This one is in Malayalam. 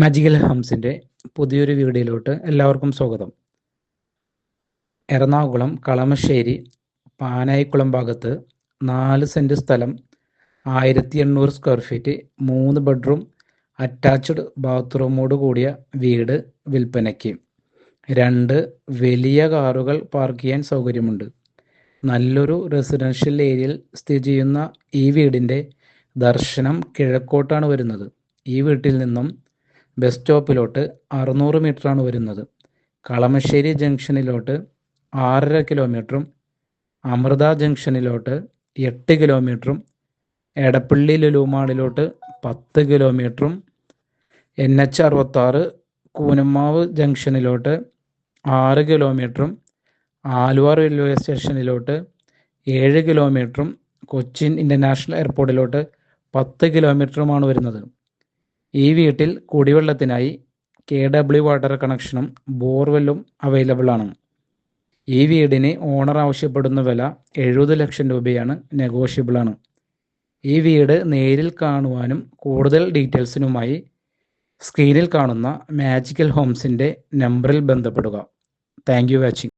മാജിക്കൽ ഹംസിൻ്റെ പുതിയൊരു വീഡിയോയിലോട്ട് എല്ലാവർക്കും സ്വാഗതം. എറണാകുളം കളമശ്ശേരി പാനായിക്കുളം ഭാഗത്ത് 4 സെൻറ്റ് സ്ഥലം 1800 സ്ക്വയർ ഫീറ്റ് 3 ബെഡ്റൂം അറ്റാച്ച്ഡ് ബാത്റൂമോട് കൂടിയ വീട് വിൽപ്പനയ്ക്ക്. 2 വലിയ കാറുകൾ പാർക്ക് ചെയ്യാൻ സൗകര്യമുണ്ട്. നല്ലൊരു റെസിഡൻഷ്യൽ ഏരിയയിൽ സ്ഥിതി ചെയ്യുന്ന ഈ വീടിൻ്റെ ദർശനം കിഴക്കോട്ടാണ് വരുന്നത്. ഈ വീട്ടിൽ നിന്നും ബസ് സ്റ്റോപ്പിലോട്ട് 600 മീറ്ററാണ് വരുന്നത്. കളമശ്ശേരി ജംഗ്ഷനിലോട്ട് 6.5 കിലോമീറ്ററും അമൃത ജംഗ്ഷനിലോട്ട് 8 കിലോമീറ്ററും എടപ്പള്ളി ലുലുമാളിലോട്ട് 10 കിലോമീറ്ററും NH 66 കൂനമ്മാവ് ജംഗ്ഷനിലോട്ട് 6 കിലോമീറ്ററും ആലുവ റെയിൽവേ സ്റ്റേഷനിലോട്ട് 7 കിലോമീറ്ററും കൊച്ചിൻ ഇൻ്റർനാഷണൽ എയർപോർട്ടിലോട്ട് 10 കിലോമീറ്ററുമാണ് വരുന്നത്. ഈ വീട്ടിൽ കുടിവെള്ളത്തിനായി KW വാട്ടർ കണക്ഷനും ബോർവെല്ലും അവൈലബിൾ ആണ്. ഈ വീടിന് ഓണർ ആവശ്യപ്പെടുന്ന വില 70 ലക്ഷം രൂപയാണ്, നെഗോഷ്യബിൾ ആണ്. ഈ വീട് നേരിൽ കാണുവാനും കൂടുതൽ ഡീറ്റെയിൽസിനുമായി സ്ക്രീനിൽ കാണുന്ന മാജിക്കൽ ഹോംസിൻ്റെ നമ്പറിൽ ബന്ധപ്പെടുക. Thank you watching.